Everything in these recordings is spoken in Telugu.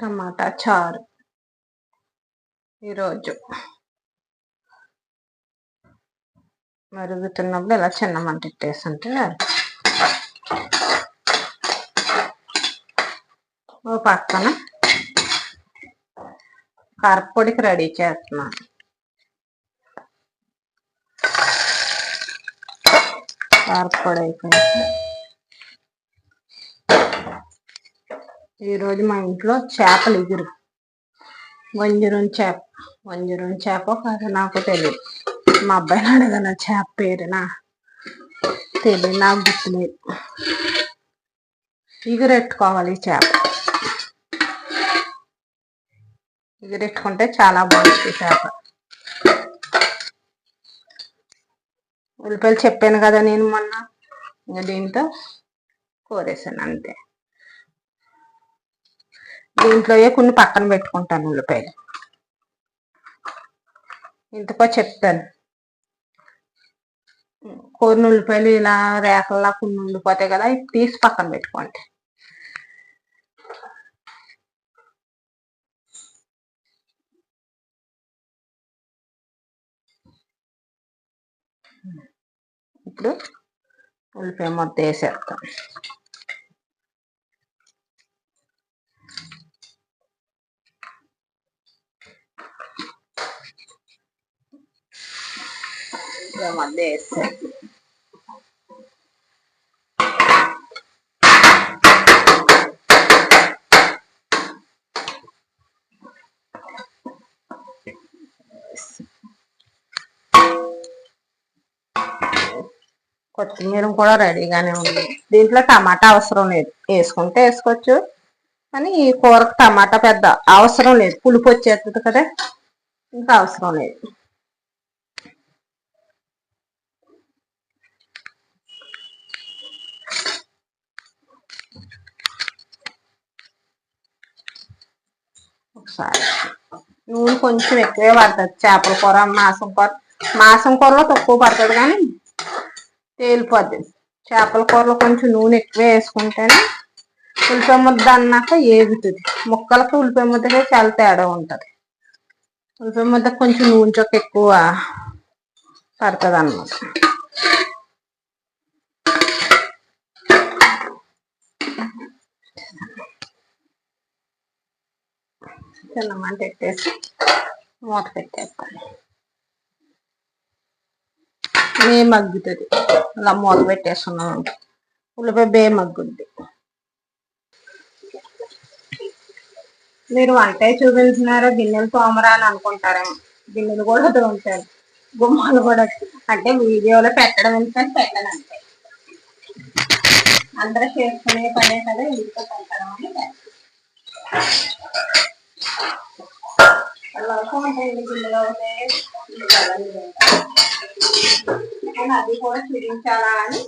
టమాటా చారు ఈరోజు మరుగుతున్నప్పుడు ఇలా చిన్న మంట పెట్టేస్తుంటే ఓ పక్కన కారపొడికి రెడీ చేస్తున్నాను. కారపొడి అయిపోయింది. ఈరోజు మా ఇంట్లో చేపలు ఎగురు వంజరం చేప కాదు, నాకు తెలియదు. మా అబ్బాయిని అడగల చేప పేరునా తెలియదు, నాకు గుర్తులేదు. ఎగురెట్టుకోవాలి. ఈ చేప ఎగురెట్టుకుంటే చాలా బాగుంటుంది చేప. ఉల్లిపాయలు చెప్పాను కదా నేను మొన్న, ఇంకా దీంతో కోరేసాను అంతే. దీంట్లో కొన్ని పక్కన పెట్టుకుంటాను ఉల్లిపాయలు. ఇంతకో చెప్తాను, కొన్ని ఉల్లిపాయలు ఇలా రేఖల్లా కొన్ని ఉండిపోతాయి కదా, ఇవి తీసి పక్కన పెట్టుకోండి. ఇప్పుడు ఉల్లిపాయ మొత్తం వేసేస్తాం. మధ్య వేస్తే కొత్తిమీర కూడా రెడీగానే ఉంది. దీంట్లో టమాటా అవసరం లేదు, వేసుకుంటే వేసుకోవచ్చు, కానీ ఈ కూరకు టమాటా పెద్ద అవసరం లేదు, పులుపు వచ్చేస్తుంది కదా, ఇంకా అవసరం లేదు. ఒకసారి నూనె కొంచెం ఎక్కువే పడుతుంది. చేపల కూర, మాసం కూరలో తక్కువ పడుతుంది, కానీ తేలిపోద్ది. చేపల కూరలో కొంచెం నూనె ఎక్కువే వేసుకుంటేనే ఉల్లిపాయ ముద్ద అన్నాక ఏగుతుంది. ముక్కలకి ఉల్లిపాయ ముద్దకే చాలా తేడా ఉంటుంది. ఉల్లిపాయ ముద్ద కొంచెం నూనె చొక్క ఎక్కువ పడుతుంది అన్నమాట. చిన్న మంట పెట్టేసి మూత పెట్టేస్తాను. మగ్గుతుంది. ఇలా మూత పెట్టేస్తున్నాను, ఉల్లిపాయ మగ్గుద్ది. మీరు వంట చూపించినారో గిన్నెలు తోమరా అని అనుకుంటారేమో. గిన్నెలు కూడా తోముతారు, గుమ్మాలు కూడా. అంటే వీడియోలో పెట్టడం ఎందుకని పెట్టను అంతే. అందరూ చేసుకునే పనే కదా, ఇంట్లో పెట్టడం అని ఉంటాయండి గిన్నెలో అవుతే. అది కూడా చూపించాలా అని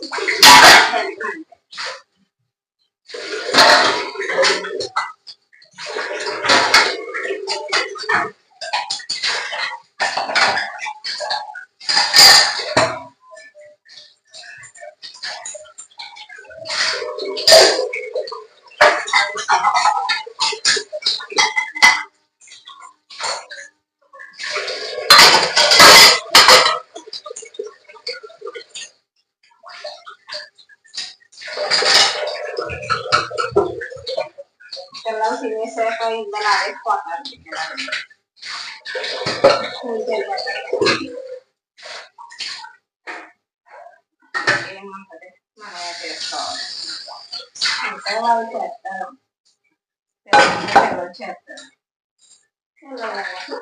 పిల్లలు తినేసాక ఇందులో ఆడేసిపోతారు. ఏముంటది, మనమే చేసుకోవాలి. అంటే వాళ్ళు చేస్తారు, పిల్లలు చేస్తారు,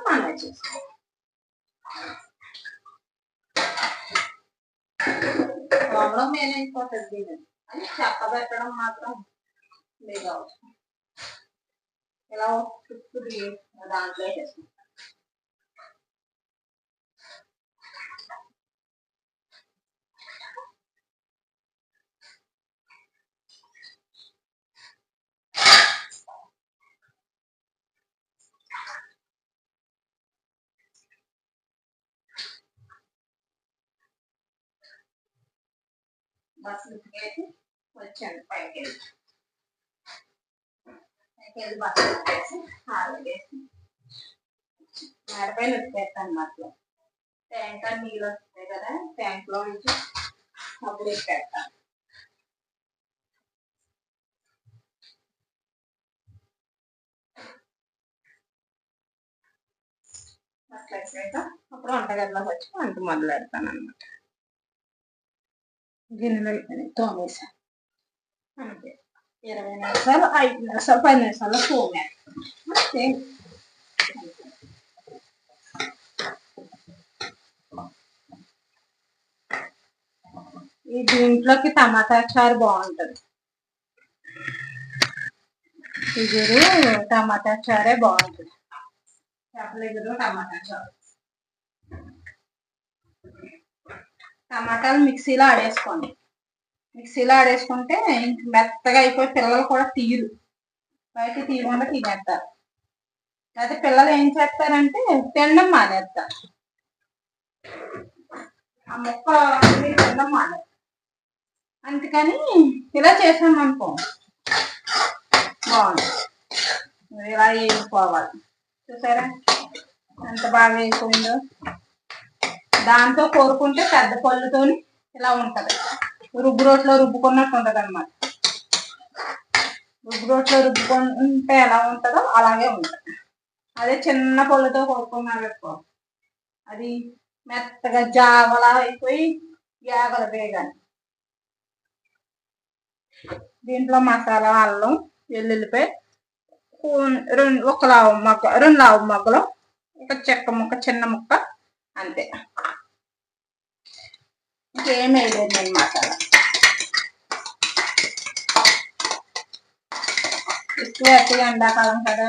మనమే చేసుకోవాలి. ప్రాబ్లం ఏమైపోతుంది దీన్ని అని చెప్పబెట్టడం మాత్రం లేదు. ఇలా చుట్టూ దాంట్లో వేసేసుకుంటాం. బస్సు వచ్చాను పైకి. వెళ్ళి బట్టలు పెట్టేసి ఆరబెట్టేసి మేడపైన ఉతికేస్తాను అన్నమాట. ట్యాంక్ అని నీళ్ళు వస్తాయి కదా, ట్యాంక్ లో నుంచి అప్పుడు ఎక్కేస్తాను. అట్లా ఎక్కాక అప్పుడు వంటగదిలోకి వచ్చి వంట మొదలు పెడతాను అనమాట. గిన్నెలు తోమేసాను అంతే. 20 నిమిషాలు, 5 నిమిషాలు, 10 నిమిషాల్లో తోమే. ఈ దీంట్లోకి టమాటా చారు బాగుంటది. ఇగురు టమాటా చారే బాగుంటుంది. చేపల ఇగురు టమాటా చారు. టమాటాలు మిక్సీలో ఆడేసుకోండి. మిక్సీలో ఆడేసుకుంటే ఇంక మెత్తగా అయిపోయి పిల్లలు కూడా తీరు, బయట తీయకుండా తినేస్తారు. అయితే పిల్లలు ఏం చేస్తారంటే తినడం మానేస్తారు. ఆ ముక్క తినడం మానేస్తారు. అందుకని ఇలా చేసామనుకో బాగుంటుంది. ఇలా వేసుకోవాలి. చూసారా ఎంత బాగా వేసుకుందో. దాంతో కోరుకుంటే పెద్ద పళ్ళుతో ఇలా ఉంటది. రుబ్బు రోట్లో రుబ్బుకున్నట్టు ఉంటది అన్నమాట. రుబ్బు రోట్లో రుబ్బుకుంటే ఎలా ఉంటుందో అలాగే ఉంటుంది. అదే చిన్న పళ్ళుతో కోరుకున్నారనుకో అది మెత్తగా జావలా అయిపోయి యాగల వేగాలి. దీంట్లో మసాలా, అల్లం, వెల్లుల్లిపాయ, ఒక లావు మొగ్గ, 2 లావు మొగ్గలు, ఒక చెక్క ముక్క, చిన్న ముక్క, అంతే. ఇంకేం వేయలేదు నేను మసాలా. ఎక్కువ ఎక్కగా ఎండాకాలం కదా,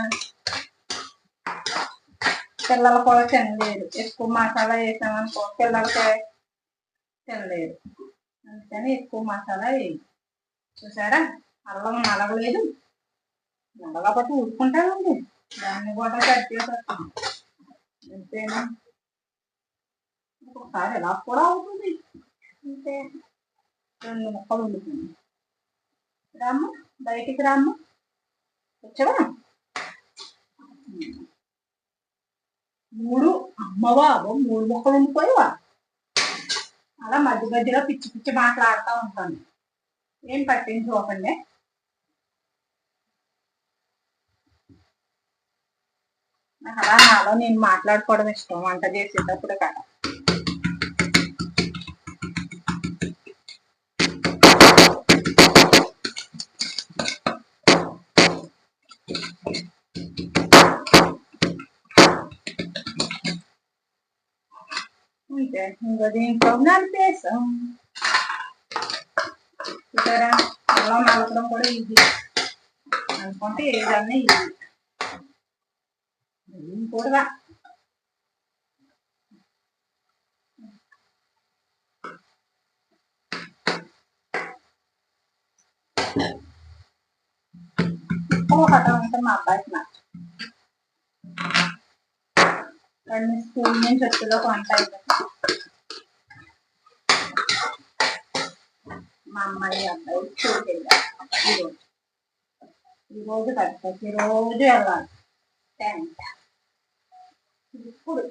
పిల్లలు కూడా తినలేరు. ఎక్కువ మసాలా వేసామనుకో పిల్లలకి తినలేరు. అందుకని ఎక్కువ మసాలా వేయదు. చూసారా అల్లం నలగలేదు, నలగబట్టి ఊరుకుంటానండి. దాన్ని కూడా కట్ చేసేస్తాం అంతేనా. ఒకసారి ఎలా కూడా అవుతుంది. అంతే 2 ముక్కలు వండుతుంది. రామ్మ బయటికి రామ్మ, వచ్చావా? 3 అమ్మబాబు 3 ముక్కలు ఉండిపోయావా? అలా మధ్య మధ్యలో పిచ్చి పిచ్చి మాట్లాడుతూ ఉంటాను. ఏం పట్టించుకోకండి. నాకు అలా నాలో నేను మాట్లాడుకోవడం ఇష్టం వంట చేసేటప్పుడు కదా. అంతే ఇంకా దీంట్లో నలిపేసాం. చూసారా అల్లం నలపడం కూడా ఈజీ అనుకుంటే ఏదన్నా ఈజీ. కూడా హఠం అంటే మా అబ్బాయికి నచ్చ. 2 స్కూల్ నుంచి వచ్చేలో వంట అయిపోయింది. మా అమ్మాయి అబ్బాయి స్కూల్కి వెళ్ళారు. ఈరోజు కదా ప్రతిరోజు వెళ్ళాలి. ఇప్పుడు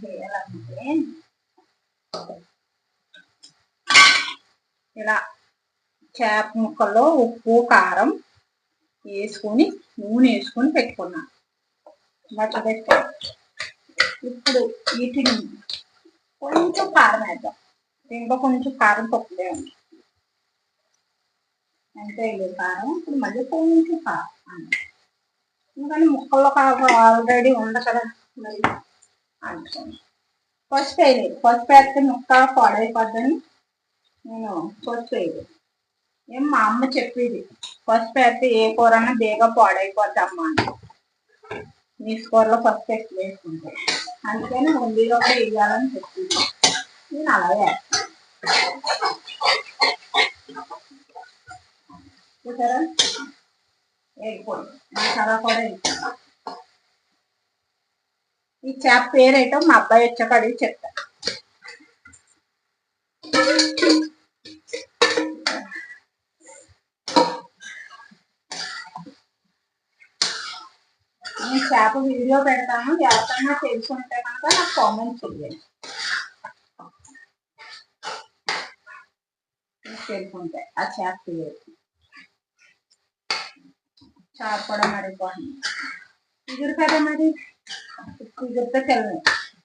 చేయాలంటే ఇలా చేప ముక్కల్లో ఉప్పు కారం వేసుకొని నూనె వేసుకొని పెట్టుకున్నాను. ఇప్పుడు వీటిని కొంచెం కారం వేద్దాం. దీంట్లో కొంచెం కారం తక్కువే ఉంది. అంతే కారం. ఇప్పుడు మళ్ళీ కొంచెం కారం, ఎందుకంటే ముక్కల్లో కారం ఆల్రెడీ ఉంది కదా. మరి అనుకోండి పసుపు వేయలేదు. పసుపు వేస్తే ముక్క పాడైపోద్దని నేను పసుపు వేయలేదు. ఏం మా అమ్మ చెప్పేది, పసుపు వేస్తే ఏ కూరన్నా బేగా పాడైపోద్ది అమ్మ అని. నీ కూరలో పసుపు ఎక్కువ వేసుకుంటే అందుకని ముందులో కూడా వేయాలని చెప్పింది. నేను అలాగే చూసారా వేయకూడదు. మసాలా కూడా వేస్తాను. ఈ చేప పేరేటో మా అబ్బాయి వచ్చాక అడిగి చెప్తా. నేను చేప వీడియో పెడతాను, ఎవరికన్నా తెలుసుంటే కనుక నాకు కామెంట్ చేయండి. తెలుసుంటాయి ఆ చేప చేప కూడా మరి ఇగురు కదా మరి ఇగురితో తెల్లని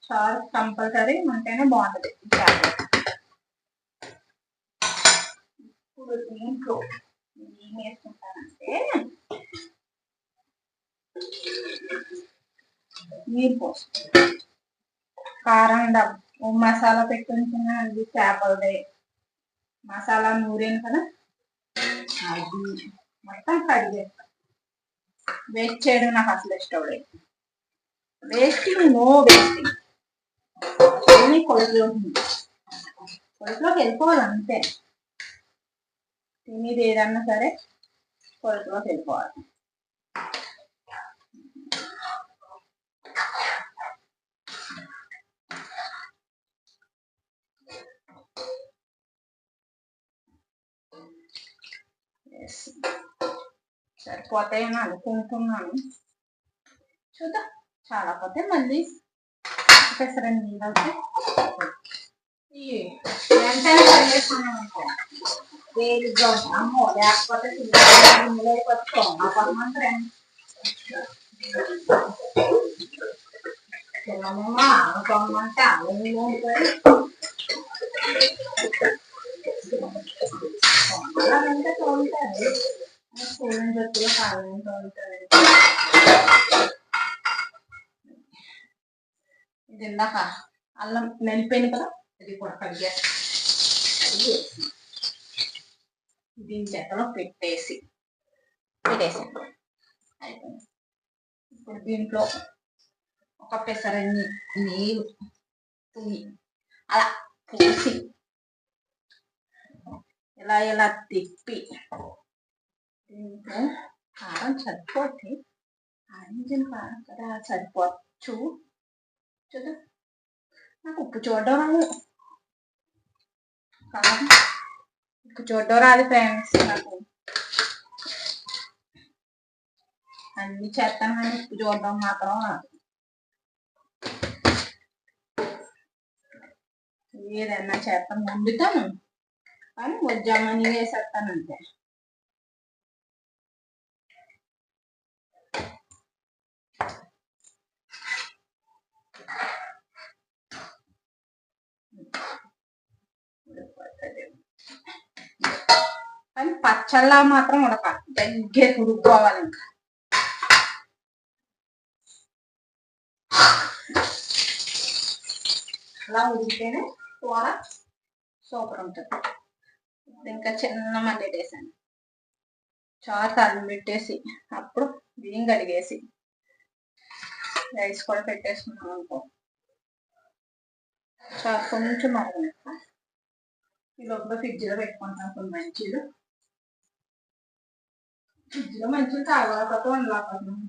చారు కంపల్సరీ ఉంటేనే బాగుంటుంది చేప. ఇప్పుడు దీంట్లో ఏం వేసుకుంటానంటే నీరు పోసు, కారం డబ్బు మసాలా పెట్టుకుంటున్నాను చేపలదే మసాలా నూరేను కదా అది మొత్తం కడిగేస్తాను. వేస్ట్ చేయడం నాకు అసలు ఇష్టం లేదు. వేస్టింగ్ నో వేస్టింగ్, అన్నీ కొడుకులోకి వెళ్ళిపోవాలి అంతే. తినేది ఏదన్నా సరే కొడుకులోకి వెళ్ళిపోవాలి. సరిపోతాయని అనుకుంటున్నాను, చూద్దాం. చాలా పోతే మళ్ళీ పెసరని నీళ్ళు అవుతాయి. వెంటనే కలిగేసుకున్నాం అనుకో వేడిగా ఉంటాం. అమ్మో లేకపోతే తిన్నామమ్మా అనుకోమంటే అన్నీ ఉంటుంది. అలాగంటే తోలుతుంది స్కూల్ జొత్తులో కావాలని తోలుతుంది. ఇది ఇందాక అల్లం నలిపోయింది కదా, ఇది కూడా కడిగేసి దీని చెత్తలో పెట్టేసాను అయిపోయింది. ఇప్పుడు దీంట్లో ఒక పెసరన్ని నీరు అలా పోసి ఇలా తిప్పి దీంట్లో కారం సరిపోతే ఆరించిన కారం కదా సరిపోవచ్చు. చూద్దాం. నాకు ఉప్పు చూడడం రాదు, కారం ఉప్పు చూడడం రాదు ఫ్రెండ్స్. నాకు అన్ని చేస్తాను కానీ ఉప్పు చూడడం మాత్రం రాదు. ఏదన్నా చేస్తాను వండుతాను కానీ వద్దామని వేసేస్తానంతే. కానీ పచ్చళ్ళ మాత్రం ఉడక దగ్గర ఉడుకోవాలి. ఇంకా అలా ఉడికితేనే కూర సూపర్ ఉంటుంది. ఇంకా చిన్న మంది వేసాను చారు తాళం పెట్టేసి అప్పుడు బియ్యం కడిగేసి రైస్ కూడా పెట్టేసుకున్నాం అనుకో చారు కొంచెం మరగనక్క. ఈ లోపల ఫ్రిడ్జ్లో పెట్టుకుంటాం కొన్ని మంచిలు. ఫ్రిడ్జ్లో మంచిలు తాగలేకపోతే ఉండలేకపోతున్నాం.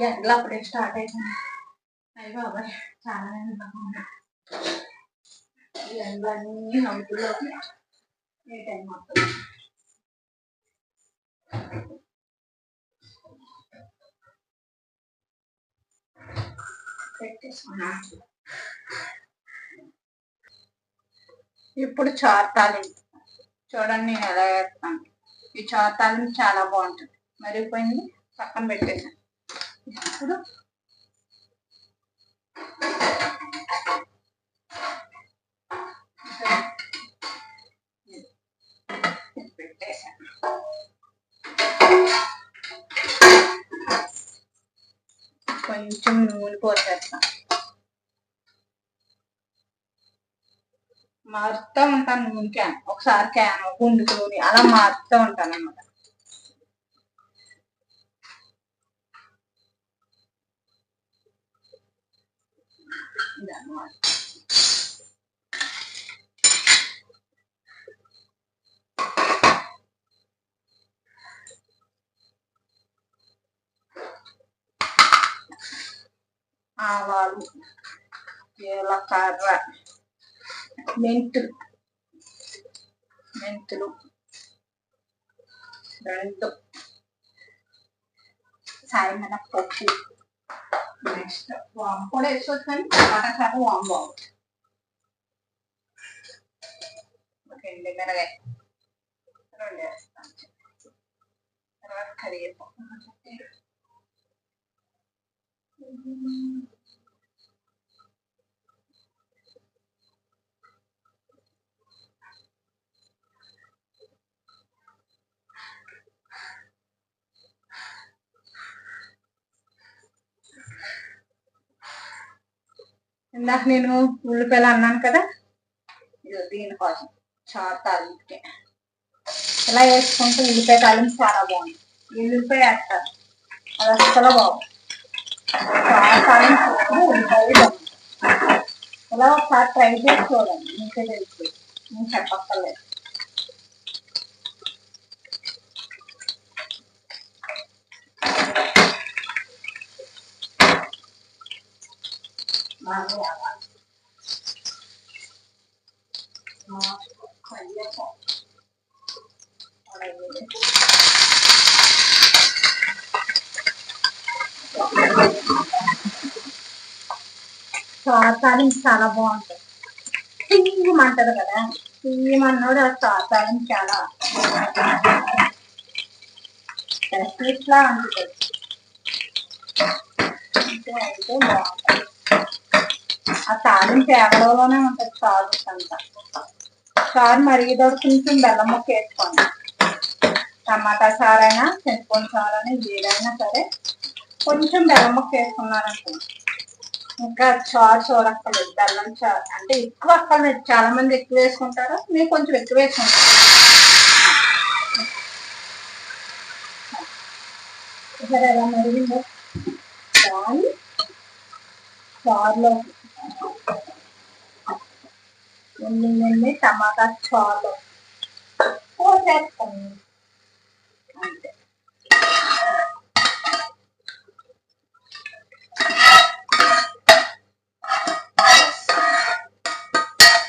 ఎండలు అప్పుడే స్టార్ట్ అయిపోయింది. అయ్యి బాబాయ్ చాలా ఎండగా ఈ ఎండలన్నీ నవ్వుతులో ఏ టైం అవుతుంది. పెట్టేసుకున్నా. ఇప్పుడు చారు తాలింపు చూడండి నేను ఎలా వేస్తాను. ఈ చారు తాలింపు చాలా బాగుంటుంది. మరిగిపోయింది పక్కన పెట్టేసాను. ఇప్పుడు పెట్టేసాను. కొంచెం నూనె పోసేస్తాను. మారుతూ ఉంటాను నూనె క్యాన్, ఒకసారి క్యాన్ గుండుకుని అలా మారుతూ ఉంటాను అన్నమాట. ఆవాలు, జీలకర్ర, మెంతులు మెంతులు 2, సాయి మినపప్పు, నెక్స్ట్ వాము కూడా వేసుకోవచ్చు కానీ టమాటా చారు వాము బాగుంటుంది. ఎండుమిరగాయ 2 వేస్తాను. తర్వాత కరివేపాకు ఇందాక నేను ఉల్లిపాయలు అన్నాను కదా, దీనికోసం చారు తాలింపుకి ఇలా వేసుకుంటే ఉల్లిపాయ తాలింపు చాలా బాగుంది. ఉల్లిపాయ వేస్తారు, అది అసలు బాగుంది. చారు తాలింపు ఉల్లిపాయ బాగుంది. ఇలా ఒకసారి ట్రై చేసి చూడండి, మీకే తెలుసు, నేను చెప్పక్కర్లేదు. చారు తాలింపు చాలా బాగుంటుంది. తీయమంటది కదా, తీయమన్నాడు ఆ చారు తాలింపు చాలా ఇట్లా ఉంటుంది. అయితే బాగుంటుంది. ఆ తాలింపు ఎవడలోనే ఉంటుంది చారు అంతా. చారు మరిగేటప్పుడు కొంచెం బెల్లం ముక్క వేసుకోండి. టమాటా చారు అయినా చింతపండు చారు అయినా ఏదైనా సరే కొంచెం బెల్లం ముక్క వేసుకున్నారనుకోండి, ఇంకా చారు చూడక్కర్లేదు. బెల్లం చారు అంటే ఎక్కువ అక్కర్లేదు, చాలా మంది ఎక్కువ వేసుకుంటారు, మీరు కొంచెం ఎక్కువ వేసుకుంటారు. సరే ఎలా మరిగిందో చారు, చారులో ఉల్లి టమాటా చారు పోసేస్తాను అంతే.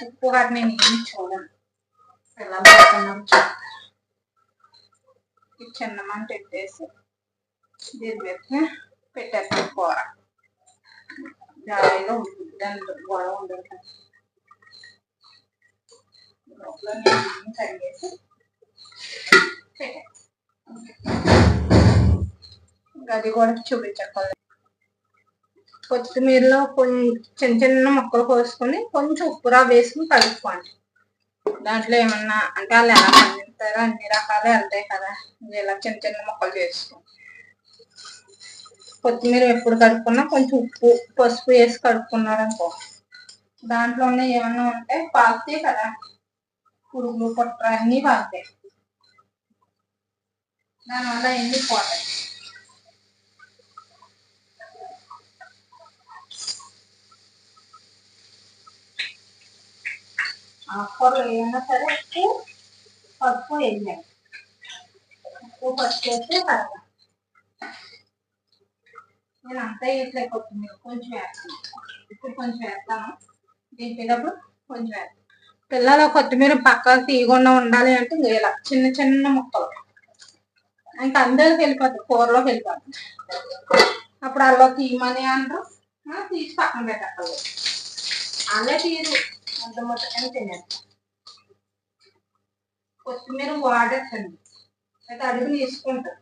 ఉప్పు గారు నేను ఏమి చూడను, పిల్లలు చిన్న మంట పెట్టేసి దీని మీద పెట్టేస్తాను. కూర జాయిగా ఉంటుంది, దాని గొడవ ఉండదు. కడిగేసి అది కూడా చూపించక్కర్లేదు. కొత్తిమీరలో కొన్ని చిన్న చిన్న ముక్కలు కోసుకొని కొంచెం ఉప్పురా వేసుకుని కలుపుకోండి. దాంట్లో ఏమన్నా అంటే వాళ్ళు ఎలా పండిస్తారో అన్ని రకాలు వెళ్తాయి కదా, ఇలా చిన్న చిన్న ముక్కలు చేసుకోండి. కొత్తిమీర ఎప్పుడు కడుక్కున్నా కొంచెం ఉప్పు పసుపు వేసి కడుక్కున్నారనుకో, దాంట్లో ఏమన్నా ఉంటే పాకుతాయి కదా, పురుగులు పుట్ర అన్నీ పాకుతాయి, దానివల్ల ఎన్ని పోతాయి. ఆకుకూరలు ఏమైనా సరే ఉప్పు పసుపు వేయాలి. ఉప్పు పసుపు వేస్తే కలగా. నేను అంతా వేసలే, కొత్తిమీర కొంచెం వేస్తాను, ఇప్పుడు కొంచెం వేస్తాను, దింపేటప్పుడు కొంచెం వేస్తాను. పిల్లలు కొత్తిమీర పక్కకు తీయకుండా ఉండాలి అంటే ఇలా చిన్న చిన్న ముక్కలు, ఇంకా అందరికి వెళ్ళిపోతుంది, కూరలోకి వెళ్ళిపోతుంది. అప్పుడు అలా తీయమని అంటారు, తీసి పక్కన పెట్టాలి. అలా తీరు అంత మొత్తం తినేస్తాం. కొత్తిమీర వాడేసండి, అయితే అడుగు తీసుకుంటారు,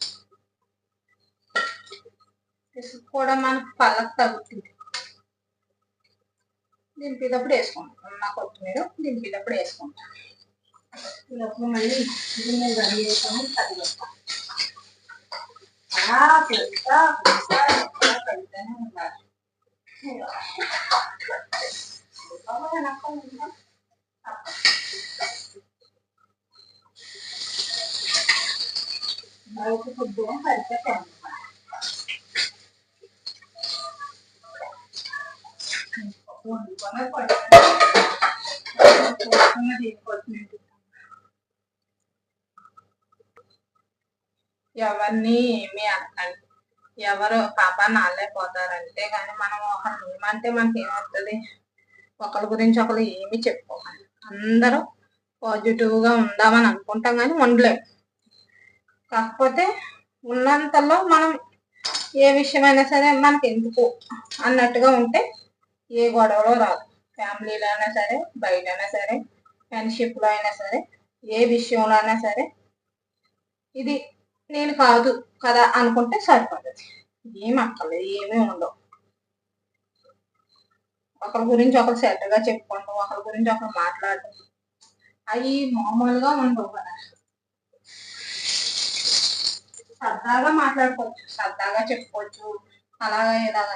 ఇసుకు కూడా మనకు పళ్ళకు తగ్గుతుంది. దింపేటప్పుడు వేసుకుంటాం, నా కొత్తిమీర దింపేటప్పుడు వేసుకుంటాం. ఈలోపు మళ్ళీ దీన్ని రెడీ చేసుకొని తగ్గిస్తాం. అలా పెడతా పెడతానే ఉండాలి. కొద్దిగా సరిగ్గా ఎవరిని ఏమి అనకండి, ఎవరు పాప నాళ్ళే పోతారు అంతే, కానీ మనం ఒకరు ఏమంటే మనకి ఏమవుతుంది, ఒకరి గురించి ఒకరు ఏమి చెప్పుకోకండి. అందరూ పాజిటివ్గా ఉందామని అనుకుంటాం కానీ ఉండలేం. కాకపోతే ఉన్నంతలో మనం ఏ విషయమైనా సరే మనకి ఎందుకు అన్నట్టుగా ఉంటే ఏ గొడవలో రాదు. ఫ్యామిలీలో అయినా సరే, బయట అయినా సరే, ఫ్రెండ్షిప్లో అయినా సరే, ఏ విషయంలో అయినా సరే ఇది నేను కాదు కదా అనుకుంటే సరిపడుతుంది. ఏం అక్కర్లేదు, ఏమీ ఉండవు. ఒకరి గురించి ఒకరు శ్రద్ధగా చెప్పుకుంటాం, ఒకరి గురించి ఒకరు మాట్లాడటం అవి మామూలుగా ఉండవు కదా. సరదాగా మాట్లాడుకోవచ్చు, సరదాగా చెప్పుకోవచ్చు, అలాగా ఇలాగా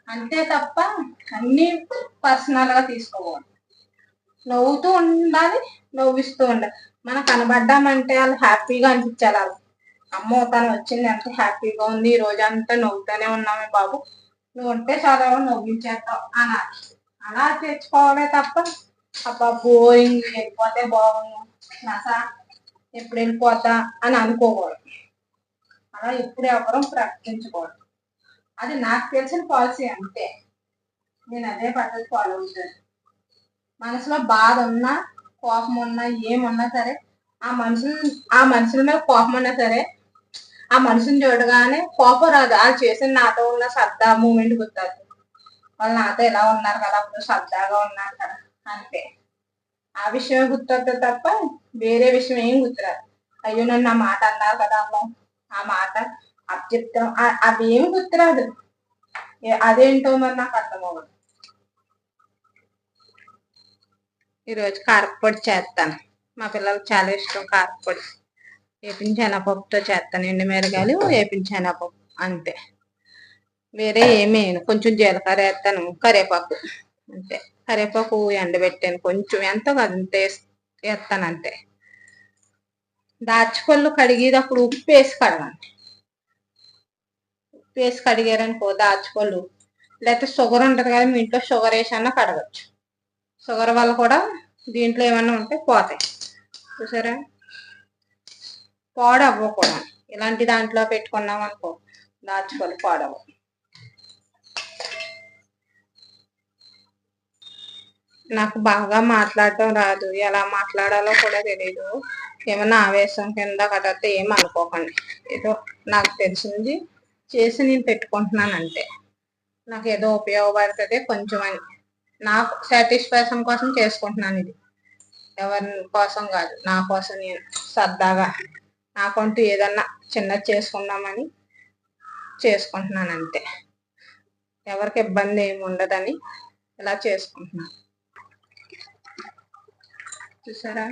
అంతే తప్ప అన్ని పర్సనల్ గా తీసుకోవాలి. నవ్వుతూ ఉండాలి, నవ్విస్తూ ఉండాలి. మనం కనబడ్డామంటే వాళ్ళు హ్యాపీగా అనిపించాలి. వాళ్ళు అమ్మో తను వచ్చింది ఎంత హ్యాపీగా ఉంది, ఈ రోజంతా నవ్వుతూనే ఉన్నామే బాబు, నువ్వు ఉంటే చాలా నవ్వించేద్దాం అనాలి. అలా తెచ్చుకోవాలే తప్ప అబ్బా బోరింగ్ వెళ్ళిపోతే బాగుండు, నసా ఎప్పుడు వెళ్ళిపోతా అని అనుకోకూడదు. అలా ఎప్పుడు ఎవరూ ప్రకటించకూడదు. అది నాకు తెలిసిన పాలసీ అంతే. నేను అదే పద్ధతి ఫాలో అవుతాను. మనసులో బాధ ఉన్నా, కోపం ఉన్నా, ఏమున్నా సరే ఆ మనుషుల మీద కోపం ఉన్నా సరే ఆ మనిషిని చూడగానే కోపం రాదు. వాళ్ళు చేసిన నాతో ఉన్న సరదా మూమెంట్ గుర్తుంది. వాళ్ళు నాతో ఎలా ఉన్నారు కదా, అప్పుడు సరదాగా ఉన్నారు కదా, అంతే. ఆ విషయమే గుర్తొస్తుంది తప్ప వేరే విషయం ఏం గుర్తురాదు. అయ్యో నన్ను ఆ మాట అన్నారు కదా అమ్మ, ఆ మాట అభ్యర్థం అవి ఏమి గుర్తురాదు. అదేంటో మరి నాకు అర్థం అవ్వదు. ఈరోజు కారపొడి చేస్తాను. మా పిల్లలకు చాలా ఇష్టం కారపొడి. వేపిన శనగపప్పుతో చేస్తాను. ఎండుమిరగాయలు వేపిన శనగపప్పు అంతే. వేరే ఏమీ కొంచెం జీలకర్ర వేస్తాను, కరివేపాకు అంతే. కరివేపాకు ఎండబెట్టాను కొంచెం, ఎంతో అంతే వేస్తాను అంతే. దాచిపళ్ళు కడిగేటప్పుడు ఉప్పు వేసి కడగండి. ఉప్పు వేసి కడిగారనుకో దాచిపళ్ళు, లేకపోతే షుగర్ ఉంటుంది కదా మీ ఇంట్లో, షుగర్ వేసి అన్నా కడగచ్చు. షుగర్ వల్ల కూడా దీంట్లో ఏమన్నా ఉంటే పోతాయి. చూసారా, పాడవ్వ కూడా. ఇలాంటి దాంట్లో పెట్టుకున్నాం అనుకో దాచుకొని పాడవు. నాకు బాగా మాట్లాడటం రాదు, ఎలా మాట్లాడాలో కూడా తెలియదు. ఏమన్నా ఆవేశం కింద కడితే ఏం అనుకోకండి. ఏదో నాకు తెలిసింది చేసి నేను పెట్టుకుంటున్నాను అంతే. నాకు ఏదో ఉపయోగపడుతుంది కొంచెం అని, నాకు సాటిస్ఫాక్షన్ కోసం చేసుకుంటున్నాను. ఇది ఎవరి కోసం కాదు, నా కోసం నేను సరదాగా నాకంటూ ఏదన్నా చిన్నది చేసుకుందామని చేసుకుంటున్నాను అంతే. ఎవరికి ఇబ్బంది ఏమి ఉండదని ఇలా చేసుకుంటున్నాను. చూసారా.